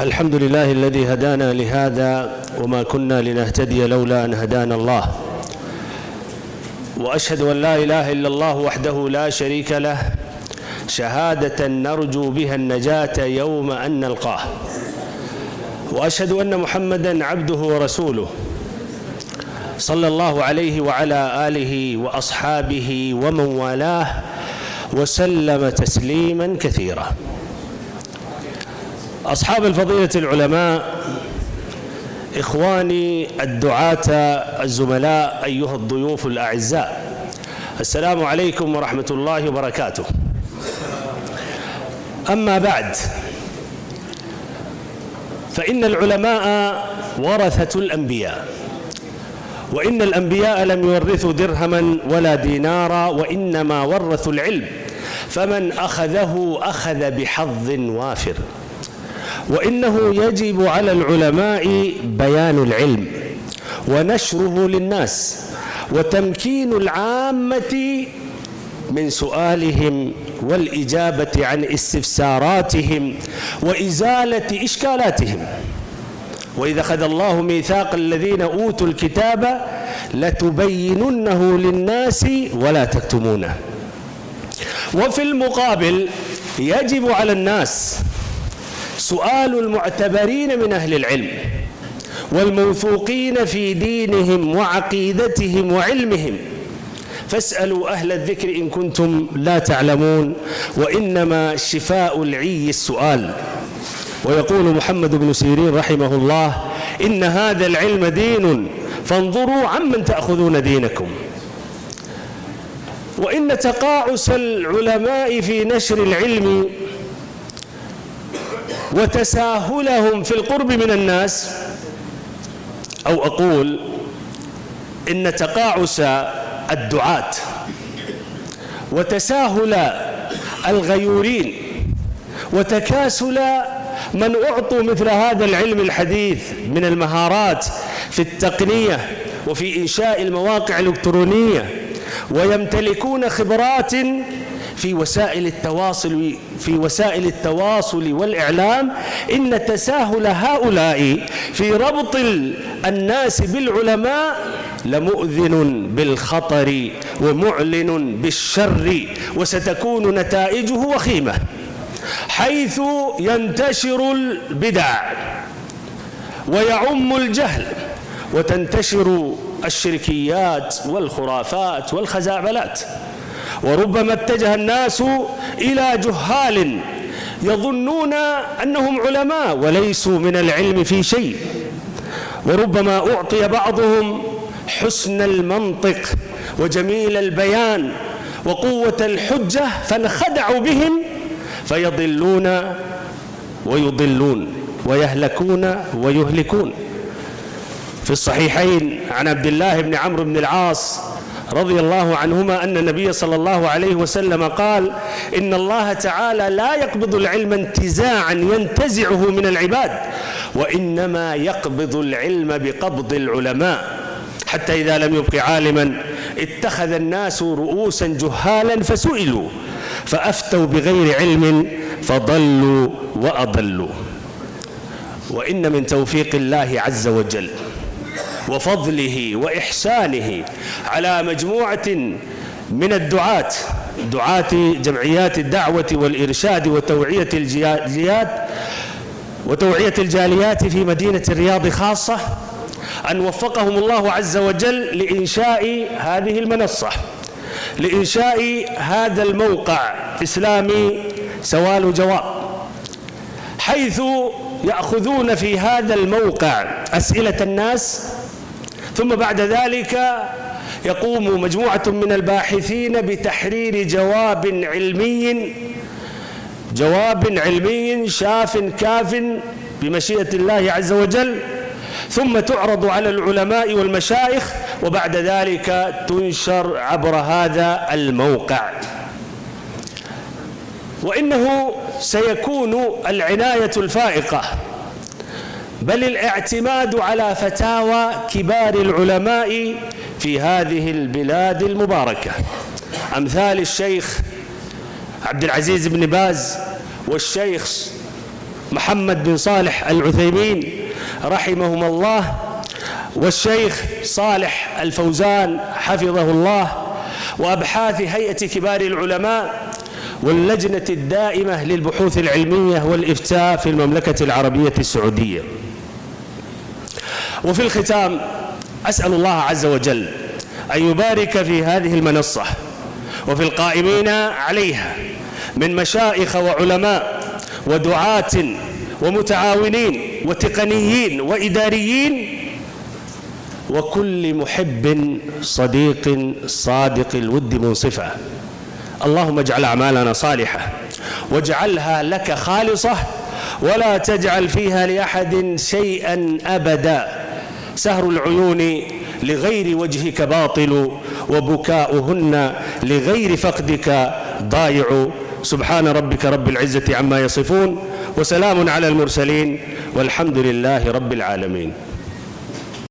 الحمد لله الذي هدانا لهذا وما كنا لنهتدي لولا أن هدانا الله، وأشهد أن لا إله إلا الله وحده لا شريك له شهادة نرجو بها النجاة يوم أن نلقاه، وأشهد أن محمدًا عبده ورسوله صلى الله عليه وعلى آله وأصحابه ومن والاه وسلم تسليمًا كثيرًا. أصحاب الفضيلة العلماء، إخواني الدعاة الزملاء، أيها الضيوف الأعزاء، السلام عليكم ورحمة الله وبركاته. أما بعد، فإن العلماء ورثة الأنبياء، وإن الأنبياء لم يورثوا درهما ولا دينارا، وإنما ورثوا العلم، فمن أخذه أخذ بحظ وافر. وإنه يجب على العلماء بيان العلم ونشره للناس، وتمكين العامة من سؤالهم والإجابة عن استفساراتهم وإزالة إشكالاتهم. وإذا أخذ الله ميثاق الذين أوتوا الكتاب لتبيننه للناس ولا تكتمونه. وفي المقابل يجب على الناس سؤال المعتبرين من أهل العلم والموثوقين في دينهم وعقيدتهم وعلمهم، فاسألوا أهل الذكر إن كنتم لا تعلمون، وإنما شفاء العي السؤال. ويقول محمد بن سيرين رحمه الله: إن هذا العلم دين فانظروا عمن تأخذون دينكم. وإن تقاعس العلماء في نشر العلم وتساهلهم في القرب من الناس، أو أقول إن تقاعس الدعاة وتساهل الغيورين وتكاسل من أعطوا مثل هذا العلم الحديث من المهارات في التقنية وفي إنشاء المواقع الإلكترونية، ويمتلكون خبرات في وسائل التواصل والإعلام، إن تساهل هؤلاء في ربط الناس بالعلماء لمؤذن بالخطر ومعلن بالشر، وستكون نتائجه وخيمة، حيث ينتشر البدع ويعم الجهل وتنتشر الشركيات والخرافات والخزعبلات. وربما اتجه الناس إلى جهال يظنون أنهم علماء وليسوا من العلم في شيء، وربما أعطي بعضهم حسن المنطق وجميل البيان وقوة الحجة فانخدعوا بهم فيضلون ويضلون ويهلكون ويهلكون. في الصحيحين عن عبد الله بن عمرو بن العاص رضي الله عنهما أن النبي صلى الله عليه وسلم قال: إن الله تعالى لا يقبض العلم انتزاعا ينتزعه من العباد، وإنما يقبض العلم بقبض العلماء، حتى إذا لم يبق عالما اتخذ الناس رؤوسا جهالا فسئلوا فأفتوا بغير علم فضلوا وأضلوا. وإن من توفيق الله عز وجل وفضله وإحسانه على مجموعة من دعاة جمعيات الدعوة والإرشاد وتوعية الجاليات في مدينة الرياض خاصة، أن وفقهم الله عز وجل لإنشاء هذه المنصة، لإنشاء هذا الموقع إسلامي سوال جواب، حيث يأخذون في هذا الموقع أسئلة الناس، ثم بعد ذلك يقوم مجموعة من الباحثين بتحرير جواب علمي شاف كاف بمشيئة الله عز وجل، ثم تعرض على العلماء والمشايخ، وبعد ذلك تنشر عبر هذا الموقع. وإنه سيكون العناية الفائقة بل الاعتماد على فتاوى كبار العلماء في هذه البلاد المباركة، أمثال الشيخ عبد العزيز بن باز والشيخ محمد بن صالح العثيمين رحمهم الله، والشيخ صالح الفوزان حفظه الله، وأبحاث هيئة كبار العلماء، واللجنة الدائمة للبحوث العلمية والإفتاء في المملكة العربية السعودية. وفي الختام أسأل الله عز وجل أن يبارك في هذه المنصة وفي القائمين عليها من مشايخ وعلماء ودعاة ومتعاونين وتقنيين وإداريين، وكل محب صديق صادق الود منصفا. اللهم اجعل أعمالنا صالحة واجعلها لك خالصة، ولا تجعل فيها لأحد شيئا أبدا. سهر العيون لغير وجهك باطل، وبكاؤهن لغير فقدك ضايع. سبحان ربك رب العزة عما يصفون، وسلام على المرسلين، والحمد لله رب العالمين.